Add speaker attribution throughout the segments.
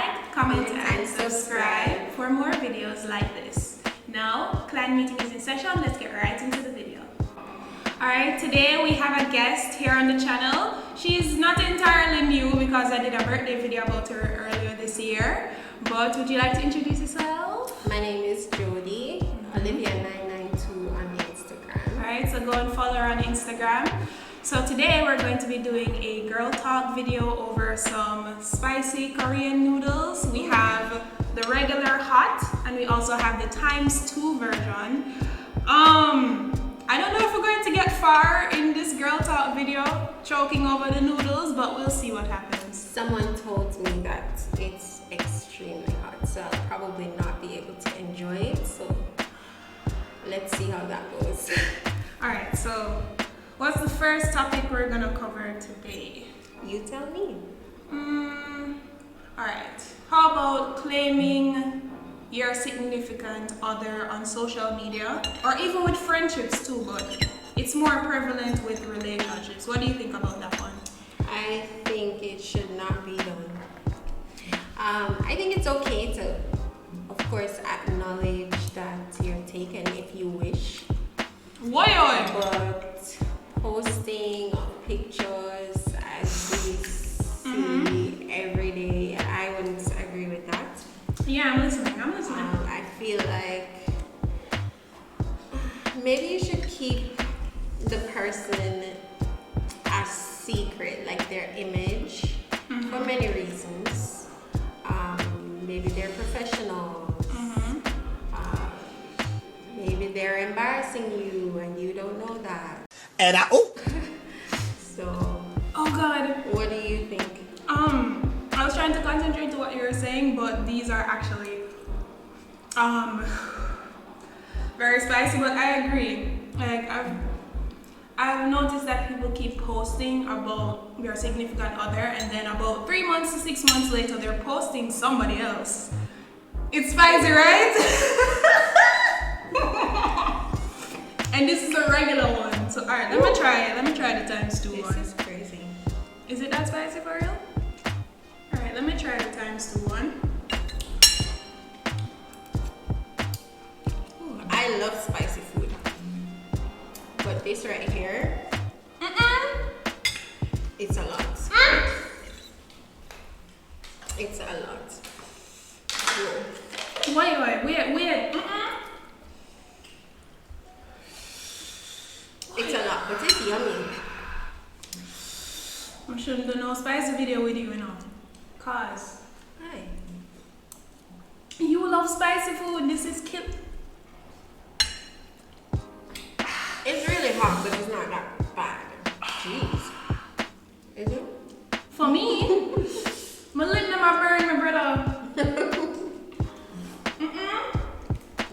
Speaker 1: like, comment, and subscribe for more videos like this. Now, client meeting is in session. Let's get right into the video. Alright, today we have a guest here on the channel. She's not entirely new because I did a birthday video about her earlier this year. But would you like to introduce yourself?
Speaker 2: My name is Jody, Olivia992 on the Instagram.
Speaker 1: Alright, so go and follow her on Instagram. So today we're going to be doing a girl talk video over some spicy Korean noodles. We have the regular hot and we also have the ×2 version. I don't know if we're going to get far in this girl talk video choking over the noodles, but we'll see what happens.
Speaker 2: Someone told me that it's extremely hot, so I'll probably not be able to enjoy it. So let's see how that goes.
Speaker 1: Alright, so what's the first topic we're gonna cover today?
Speaker 2: You tell me.
Speaker 1: Alright. How about claiming your significant other on social media? Or even with friendships too, but it's more prevalent with relationships. What do you think about that one?
Speaker 2: I think it should not be done. I think it's okay to, of course, acknowledge that you're taken if you wish.
Speaker 1: Why?
Speaker 2: But posting of pictures as we see every day, I wouldn't agree with that.
Speaker 1: Yeah, I'm listening.
Speaker 2: I feel like maybe you should keep the person a secret, like their image, for many reasons. Maybe they're professionals. Maybe they're embarrassing you and you don't know that.
Speaker 3: And
Speaker 2: So,
Speaker 1: oh God.
Speaker 2: what do you think?
Speaker 1: I was trying to concentrate to what you were saying, but these are actually very spicy, but I agree. Like I've noticed that people keep posting about their significant other and then about 3 months to 6 months later they're posting somebody else. It's spicy, right? And this is a regular one. So alright, let me try it. Let me try the ×2 one.
Speaker 2: This is crazy.
Speaker 1: Is it that spicy for real? Alright, let me try the ×2 one.
Speaker 2: Ooh, I love spicy food. But this right here, it's a lot. It's a lot. Whoa.
Speaker 1: Wait.
Speaker 2: It's a lot, but it's yummy.
Speaker 1: I shouldn't do no spicy video with you, Cause
Speaker 2: Hi.
Speaker 1: you love spicy food. This is cute.
Speaker 2: It's really hot, but it's not that bad. Jeez. Is it?
Speaker 1: For me, my lip never burn, my brother.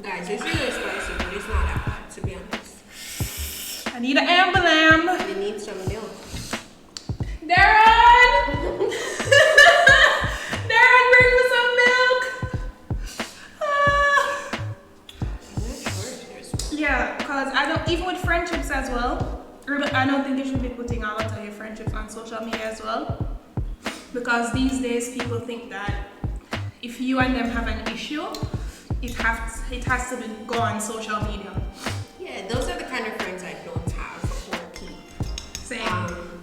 Speaker 2: Guys, it's really spicy, but it's not that bad, to be honest.
Speaker 1: I need an emblem.
Speaker 2: You need some milk.
Speaker 1: Darren! Darren, bring me some milk. Yeah, because I don't, even with friendships as well, I don't think you should be putting a lot of your friendships on social media as well. Because these days people think that if you and them have an issue, it has to go on social media.
Speaker 2: Yeah, those are the kind of friends I don't have or keep.
Speaker 1: Same.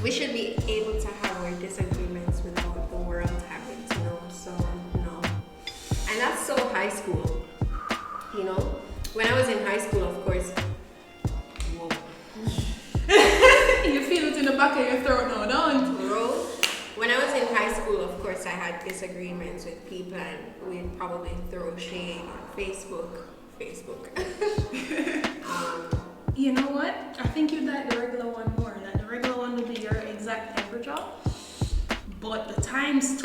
Speaker 2: We should be able to have our disagreements without the world having to know. So, no. And that's so high school, you know? When I was in high school, of course, whoa.
Speaker 1: You feel it in the back of your throat now, don't you?
Speaker 2: Bro, when I was in high school, of course, I had disagreements with people and we'd probably throw shade on Facebook.
Speaker 1: You know what? I think you'd like the regular one more. Like the regular one would be your exact temperature, but the ×2.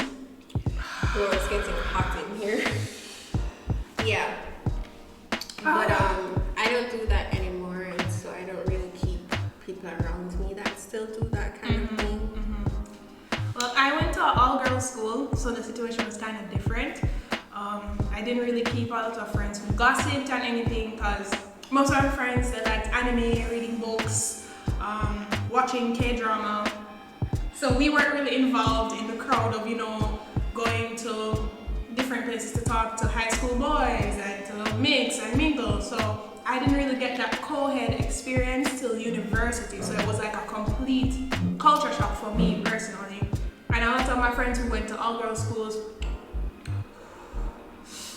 Speaker 2: Bro, it's getting hot in here. Yeah. But I don't do that anymore, and so I don't really keep people around me that still do that kind of thing.
Speaker 1: Well, I went to an all-girls school, so the situation was kind of different. I didn't really keep a lot of friends who gossiped and anything because most of our friends, they liked anime, reading books, watching K-drama. So we weren't really involved in the crowd of, going talk to high school boys and to mix and mingle. So I didn't really get that co-ed experience till university. So it was like a complete culture shock for me personally. And a lot of my friends who went to all-girls schools,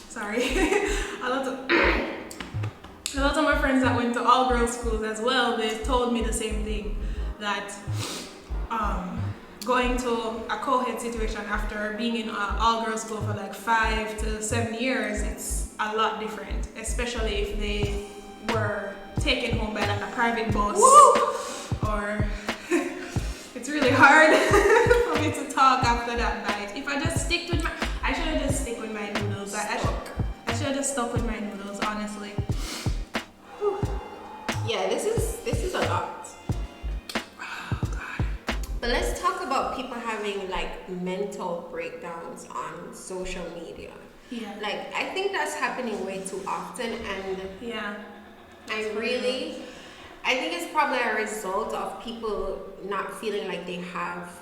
Speaker 1: sorry, a lot of my friends that went to all-girls schools as well, they told me the same thing, that going to a co-ed situation after being in an all-girls school for like 5 to 7 years, it's a lot different, especially if they were taken home by like a private bus. Woo! Or it's really hard for me to talk after that bite. If I just stick with I should have just stick with my noodles. I should have just stuck with my noodles, honestly. Whew.
Speaker 2: Yeah, this is a lot.
Speaker 1: Oh God.
Speaker 2: But let's talk about people having like mental breakdowns on social media.
Speaker 1: Yeah.
Speaker 2: Like I think that's happening way too often, and
Speaker 1: yeah.
Speaker 2: I think it's probably a result of people not feeling like they have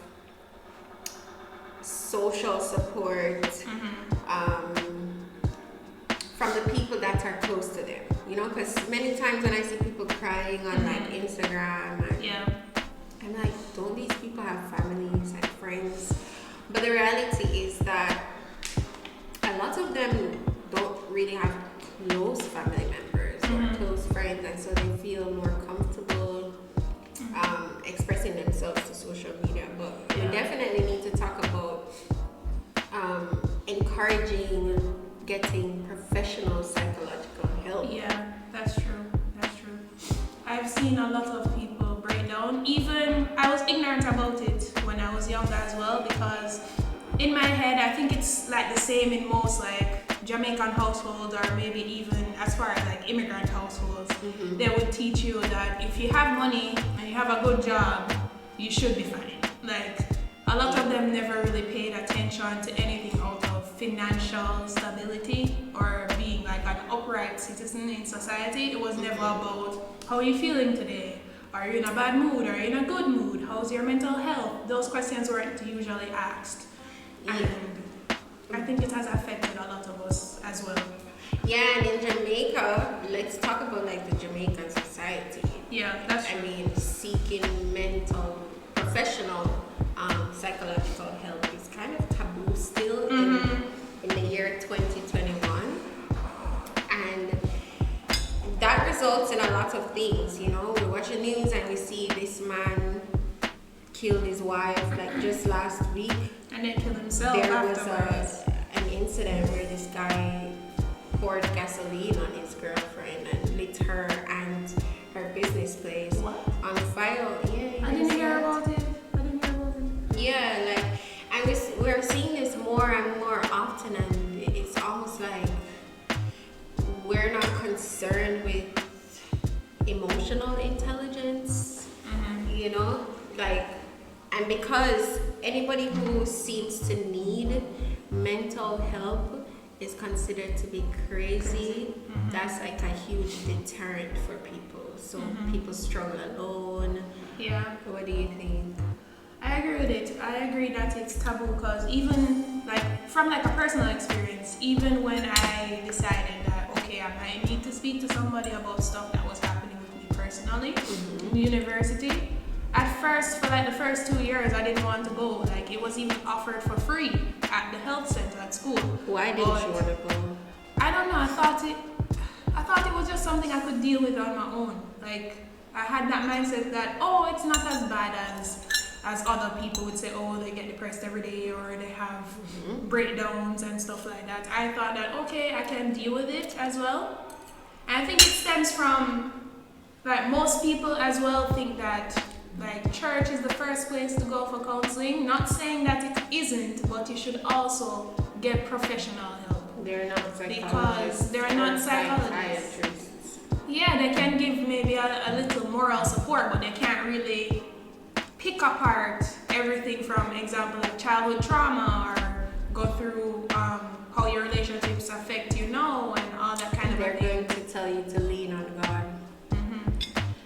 Speaker 2: social support from the people that are close to them. You know, because many times when I see people crying on like Instagram, and I'm like, don't these people have families and friends? But the reality is that a lot of them don't really have close family members or close friends, and so they feel more comfortable expressing themselves to social media. But we definitely need to talk about encouraging getting professional psychological help.
Speaker 1: Yeah, that's true. That's true. I've seen a lot of people break down. Even I was ignorant about it when I was younger as well, because in my head I think it's like the same in most like Jamaican households, or maybe even as far as like immigrant households. They would teach you that if you have money and you have a good job, you should be fine. Like a lot of them never really paid attention to anything out of financial stability or being like an upright citizen in society. It was never about how are you feeling today? Are you in a bad mood? Are you in a good mood? How's your mental health? Those questions weren't usually asked. And I think it has affected a lot of us as well.
Speaker 2: Yeah, and in Jamaica, let's talk about like the Jamaican society.
Speaker 1: Yeah, that's true.
Speaker 2: I mean, seeking professional psychological help is kind of taboo still in the year 2021. And that results in a lot of things, you know. We watch the news and we see this man killed his wife like just last week.
Speaker 1: And then kill himself
Speaker 2: there
Speaker 1: afterwards.
Speaker 2: was an incident where this guy poured gasoline on his girlfriend and lit her and her business place on fire. Yeah,
Speaker 1: I didn't hear about it.
Speaker 2: Yeah, like, and we're seeing this more and more often, and it's almost like we're not concerned with emotional intelligence, you know, like, and because anybody who seems to need mental help is considered to be crazy, that's like a huge deterrent for people. So people struggle alone.
Speaker 1: Yeah.
Speaker 2: What do you think?
Speaker 1: I agree with it. I agree that it's taboo, because even like from like a personal experience, even when I decided that okay, I might need to speak to somebody about stuff that was happening with me personally in university. At first, for like the first 2 years, I didn't want to go. Like it was even offered for free at the health center at school.
Speaker 2: Why didn't you want to go?
Speaker 1: I don't know. I thought it was just something I could deal with on my own. Like I had that mindset that it's not as bad as other people would say, they get depressed every day or they have breakdowns and stuff like that. I thought that, okay, I can deal with it as well. And I think it stems from, like, most people as well think that, like, church is the first place to go for counseling. Not saying that it isn't, but you should also get professional help.
Speaker 2: They're not psychologists.
Speaker 1: Because they're not psychologists. Yeah, they can give maybe a little moral support, but they can't really pick apart everything from example like childhood trauma or go through how your relationships affect you now and all that kind of
Speaker 2: thing.
Speaker 1: thing.
Speaker 2: They're going to tell you to lean on God.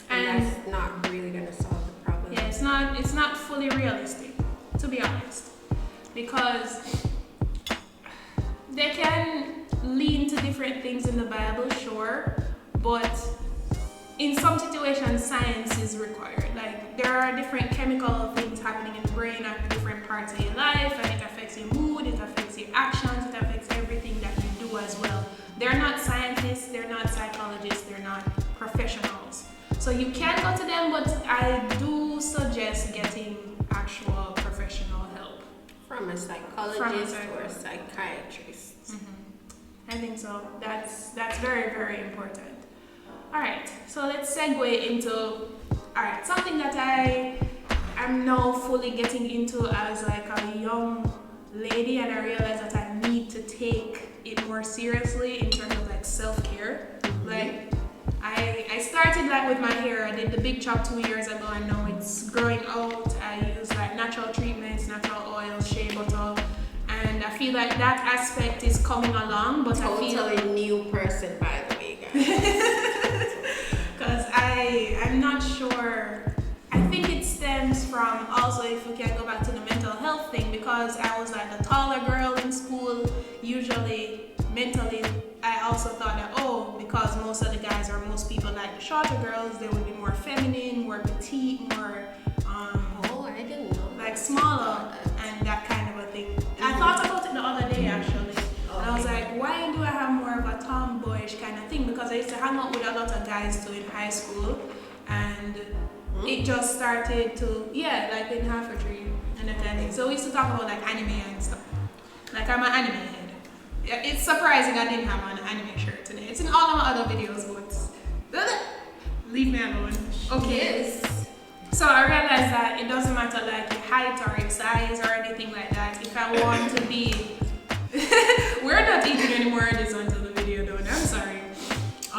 Speaker 2: And that's not really going to solve the problem.
Speaker 1: Yeah, it's not fully realistic, to be honest. Because they can different things in the Bible, sure, but in some situations, science is required. Like, there are different chemical things happening in the brain at different parts of your life, and it affects your mood, it affects your actions, it affects everything that you do as well. They're not scientists, they're not psychologists, they're not professionals. So you can go to them, but I do suggest getting actual professional help.
Speaker 2: From a psychologist or a psychiatrist.
Speaker 1: Mm-hmm. I think so. That's very, very important. Alright, so let's segue into something that I am now fully getting into as like a young lady, and I realize that I need to take it more seriously in terms of like self-care. Mm-hmm. Like I started like with my hair. I did the big chop 2 years ago, and now it's growing out. I use like natural treatments, natural oils, shea butter, and I feel like that aspect is coming along. But
Speaker 2: totally
Speaker 1: I feel
Speaker 2: new person, by the way, guys.
Speaker 1: Because I'm not sure. I think it stems from also, if we can go back to the mental health thing, because I was like the taller girl in school. Usually mentally, I also thought that, because most of the guys or most people like the shorter girls, they would be more feminine, more petite, more
Speaker 2: I didn't know.
Speaker 1: Like smaller and that kind of a thing. Mm-hmm. I thought about it the other day actually. Okay. And I was like, why do I have more of a tomboyish kind of thing? Because I used to hang out with a lot of guys too in high school, and it just started to, like in Half-a-Tree and that kind of thing. So we used to talk about like anime and stuff. Like, I'm an anime head. It's surprising I didn't have an anime shirt today. It's in all of my other videos, but leave me alone. Okay.
Speaker 2: Yes.
Speaker 1: So I realized that it doesn't matter like your height or your size or anything like that. If I want to be, we're not eating anymore this until the video done. I'm sorry. So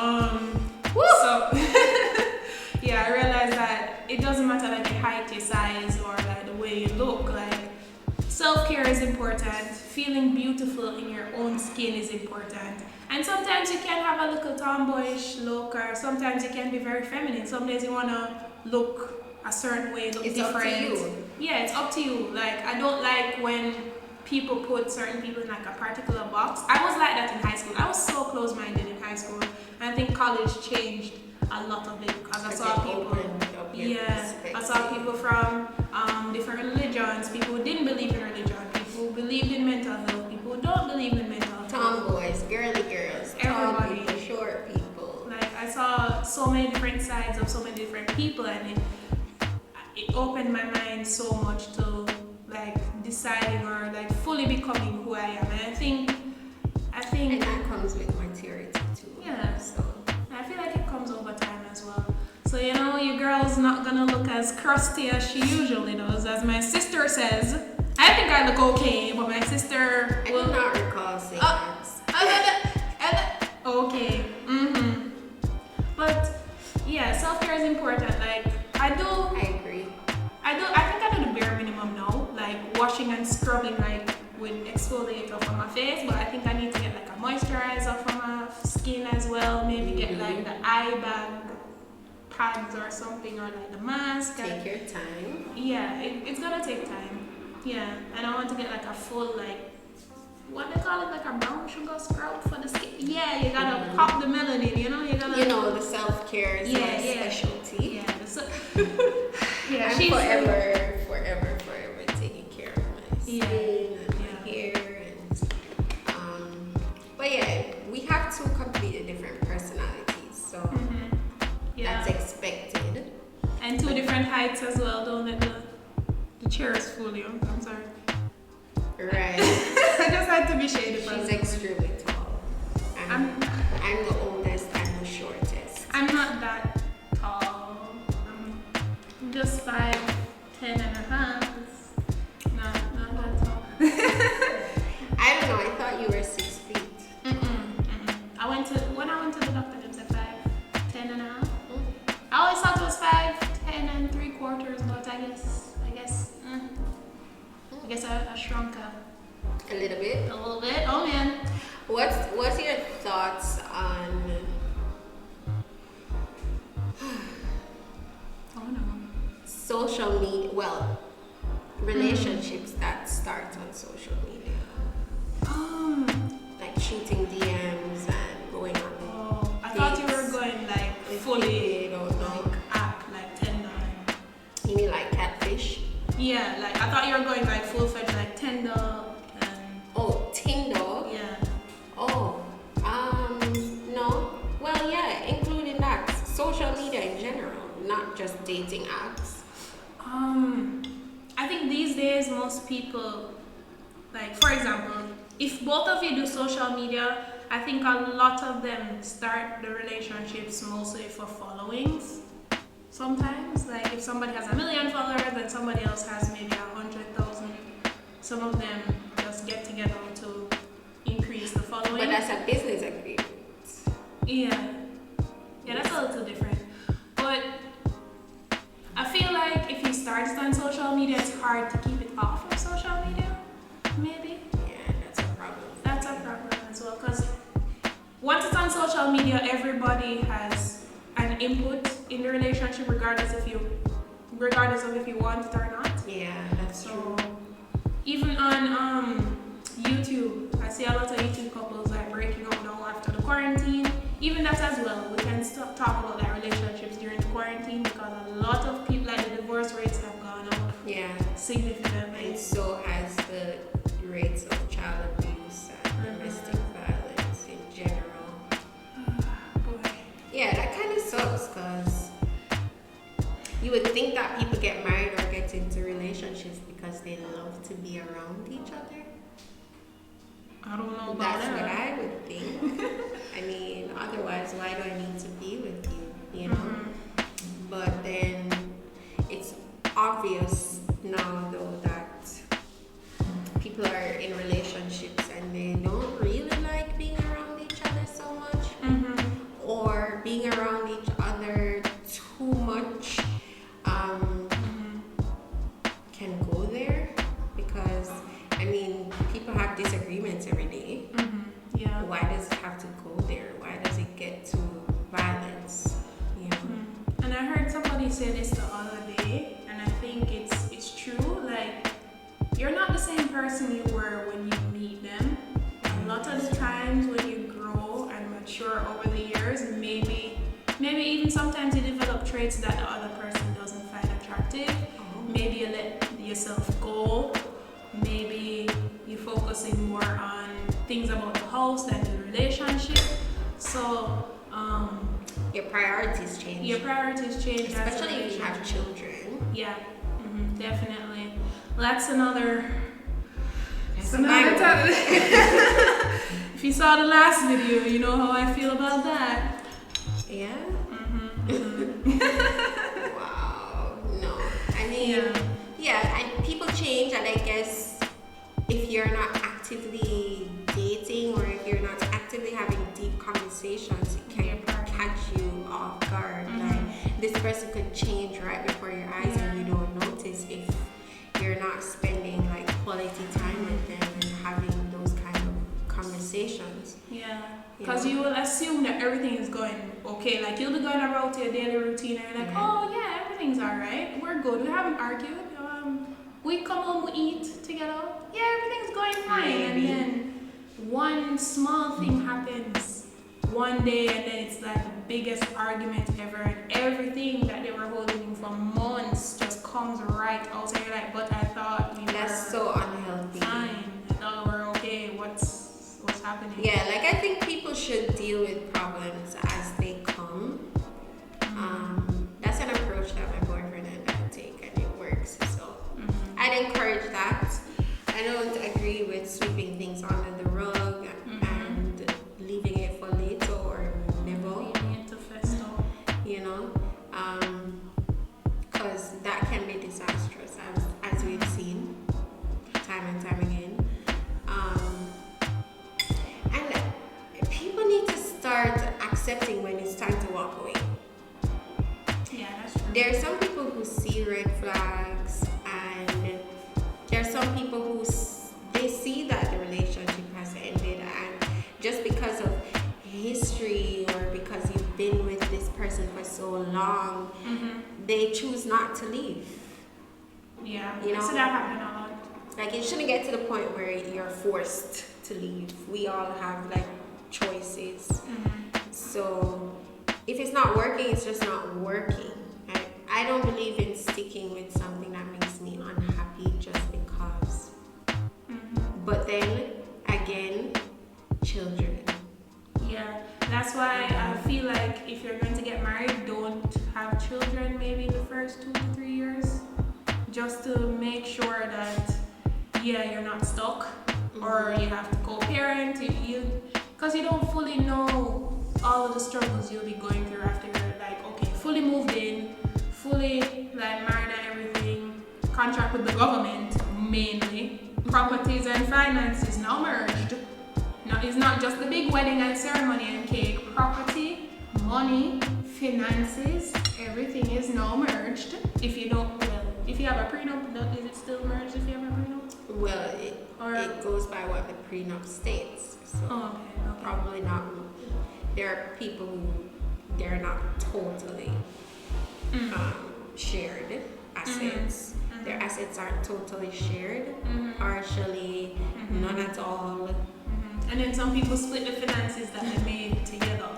Speaker 1: I realized that it doesn't matter like your height, your size, or like the way you look. Like, self-care is important. Feeling beautiful in your own skin is important. And sometimes you can have a little tomboyish look, or sometimes you can be very feminine. Some days you want to look a certain way, look different.
Speaker 2: Up to you.
Speaker 1: Yeah, it's up to you. Like, I don't like when people put certain people in like a particular box. I was like that in high school. I was so close-minded in high school. And I think college changed a lot of it, because I saw people. I saw people from different religions, people who didn't believe in religion, people who believed in mental health, people who don't believe in mental health.
Speaker 2: Tomboys, girly girls,
Speaker 1: everybody,
Speaker 2: tall people, short people.
Speaker 1: Like, I saw so many different sides of so many different people, and it opened my mind so much to like deciding or like fully becoming who I am. And I think
Speaker 2: and that comes with maturity too.
Speaker 1: Yeah. So I feel like it comes over time as well. So, your girl's not gonna look as crusty as she usually does, as my sister says. I think I look okay, but my sister
Speaker 2: I do not recall saying that.
Speaker 1: Okay. Mm-hmm. But self-care is important. Like, I agree. I think I do the bare minimum now, like washing and scrubbing like with exfoliator for my face, but I think I need to get like a moisturizer for my skin as well. Maybe get like the eye bag pads or something, or like the mask.
Speaker 2: Take your time.
Speaker 1: Yeah, it's gonna take time. Yeah, and I want to get like a full like, what they call it, like a brown sugar scrub for the skin. Yeah, you gotta pop the melanin, you gotta.
Speaker 2: The self-care is my specialty.
Speaker 1: Yeah,
Speaker 2: I'm forever taking care of my skin and my hair, and but we have two completely different personalities, so that's expected.
Speaker 1: And two different heights as well. Don't let the chairs fool you. I'm sorry.
Speaker 2: Right.
Speaker 1: I just had to be shady.
Speaker 2: She's extremely tall. I'm the oldest and the shortest.
Speaker 1: I'm not that tall. I'm just 5'10" and a half. It's not that tall.
Speaker 2: I don't know. I thought you were 6 feet.
Speaker 1: When I went to the doctor, they said 5'10" and a half. I always thought it was 5'10" and 3/4, but I guess I shrunk
Speaker 2: a little bit.
Speaker 1: A little bit. Oh man.
Speaker 2: What's your thoughts on?
Speaker 1: Oh no.
Speaker 2: Social media. Well, relationships that start on social media.
Speaker 1: Um.
Speaker 2: Like shooting DMs and
Speaker 1: fully
Speaker 2: don't know.
Speaker 1: like app, like tender.
Speaker 2: You mean like catfish?
Speaker 1: Yeah, like I thought you were going like full fledged like tender and
Speaker 2: Oh, Tinder.
Speaker 1: yeah.
Speaker 2: Oh, no. Well, yeah, including that, social media in general, not just dating apps.
Speaker 1: I think these days most people, like for example, if both of you do social media, I think a lot of them start the relationships mostly for followings. Sometimes, like if somebody has 1 million followers and somebody else has maybe 100,000, some of them just get together to increase the following.
Speaker 2: But that's a business agreement.
Speaker 1: Yeah, that's a little different. But I feel like if you start on social media, it's hard to keep it off of social media. Maybe.
Speaker 2: Yeah, that's a problem.
Speaker 1: That's a problem as well, because once it's on social media, everybody has an input in the relationship, regardless of if you want it or not.
Speaker 2: Yeah, that's true.
Speaker 1: Even on YouTube, I see a lot of YouTube couples like breaking up now after the quarantine. Even that as well, we can talk about like relationships during the quarantine, because a lot of people, like the divorce rates have gone up.
Speaker 2: Yeah.
Speaker 1: Significantly.
Speaker 2: And so has the rates of child abuse and domestic violence in general.
Speaker 1: Boy.
Speaker 2: Yeah, that kind of sucks, because you would think that people get married or get into relationships because they love to be around each other.
Speaker 1: I don't know about
Speaker 2: That's
Speaker 1: that.
Speaker 2: what I would think. I mean, otherwise, why do I need to be with you? You know? But then it's obvious now, though, that people are in relationships and they don't really like being around each other so much, or being around each other too much can go there, because I mean, people have disagreements every day.
Speaker 1: Yeah.
Speaker 2: Why does it have to go there? Why does it get to violence? You know?
Speaker 1: And I heard somebody say this the other day, and I think it's true. Like, you're not the same person you were when you meet them. A lot of the times when you grow and mature over the years, maybe even sometimes you develop traits that the other person doesn't find attractive. Maybe you let yourself go. Maybe you focusing more on things about the house than the relationship. So
Speaker 2: Your priorities change.
Speaker 1: Especially
Speaker 2: if you have children.
Speaker 1: Yeah, definitely. Well, that's another
Speaker 2: another
Speaker 1: topic. If you saw the last video, you know how I feel about that.
Speaker 2: Yeah? Wow. No. I mean, yeah, and people change, and I guess if you're not actively dating, or if you're not actively having deep conversations, it can catch you off guard. Like, this person could change right before your eyes and you don't notice if you're not spending like quality time with them and having those kind of conversations.
Speaker 1: Yeah, because you will assume that everything is going okay. Like, you'll be going about your daily routine and you're like, oh yeah, everything's alright. We're good. We haven't argued. We come home, we eat together. Yeah, everything's going fine. And then one small thing happens one day, and then it's like the biggest argument ever, and everything that they were holding for months just comes right out. So you're like, but I thought we
Speaker 2: That's
Speaker 1: were
Speaker 2: so unhealthy.
Speaker 1: fine. I thought we were okay. What's happening?
Speaker 2: Yeah, like, I think people should deal with problems as they come. That's an approach that my boyfriend and I take, and it works. So I'd encourage that. I don't agree with sweeping things under the rug and leaving it for later or never.
Speaker 1: Leaving it to fester.
Speaker 2: You know, because that can be disastrous, as we've seen time and time again. And people need to start accepting when it's time to walk away.
Speaker 1: Yeah, that's true.
Speaker 2: There are some people who see red flags, and there are some people who they see that the relationship has ended, and just because of history or because you've been with this person for so long, they choose not to leave.
Speaker 1: Yeah,
Speaker 2: You know?
Speaker 1: I see that happen a lot.
Speaker 2: Like, it shouldn't get to the point where you're forced to leave. We all have like choices. So if it's not working, it's just not working. I don't believe in sticking with something that makes me unhappy just because. But then again, children.
Speaker 1: Yeah, that's why I feel like if you're going to get married, don't have children maybe in the first 2 to 3 years, just to make sure that you're not stuck, or you have to co-parent. Because you don't fully know all of the struggles you'll be going through after you're like, okay, fully moved in, fully like married and everything, contract with the government mainly, properties and finances now merged. Now it's not just the big wedding and ceremony and cake. Property, money, finances, everything is now merged. If you don't, well, if you have a prenup, is it still merged if you have a prenup?
Speaker 2: Well, it goes by what the prenup states. So
Speaker 1: okay.
Speaker 2: probably not. There are people who they're not totally shared assets. Their assets aren't totally shared, partially, none at all.
Speaker 1: And then some people split the finances that they made together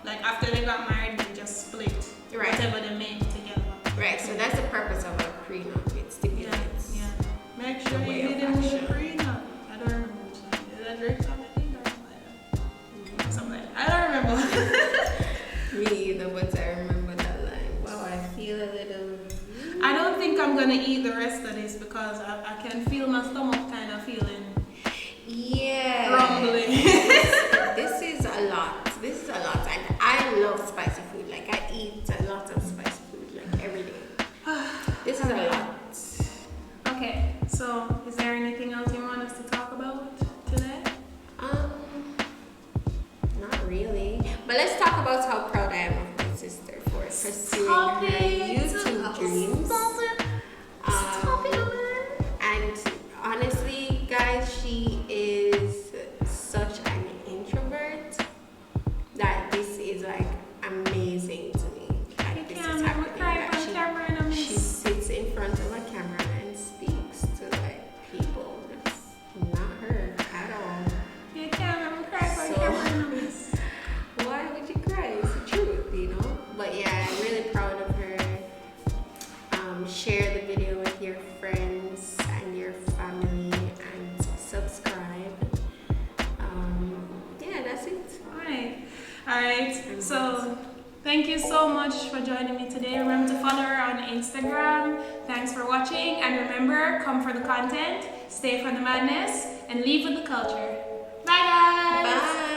Speaker 1: like after they got married, they just split whatever they made together.
Speaker 2: Right, so that's the purpose of a prenup. It stipulates.
Speaker 1: Yeah. Make sure you did it with a prenup. I don't remember which one. Did I drink something or something? I don't remember.
Speaker 2: Me either, but I remember that line. Wow, I feel a little.
Speaker 1: I don't think I'm gonna eat the rest of this because I can feel my stomach kind of feeling rumbling.
Speaker 2: This is a lot. And I love spicy food. Like I eat a lot of spicy food like every day. This is a lot.
Speaker 1: Okay, so is there anything else you want us to talk about today?
Speaker 2: Not really. But let's talk about how proud I am of my sister for pursuing her YouTube dreams.
Speaker 1: Stop it.
Speaker 2: And honestly, guys, she is such an introvert that this is like amazing to me. Like this is happening. That she sits in front of a camera and speaks to like people. That's not her at all.
Speaker 1: You can't have a cry on camera.
Speaker 2: Why would you cry? It's the truth, you know? But yeah, I'm really proud of her. Share the video with your friends and your family and subscribe. Yeah, that's it.
Speaker 1: Alright. So thank you so much for joining me today. Remember to follow her on Instagram. Thanks for watching, and remember, come for the content, stay for the madness, and leave with the culture. Bye guys!
Speaker 2: Bye!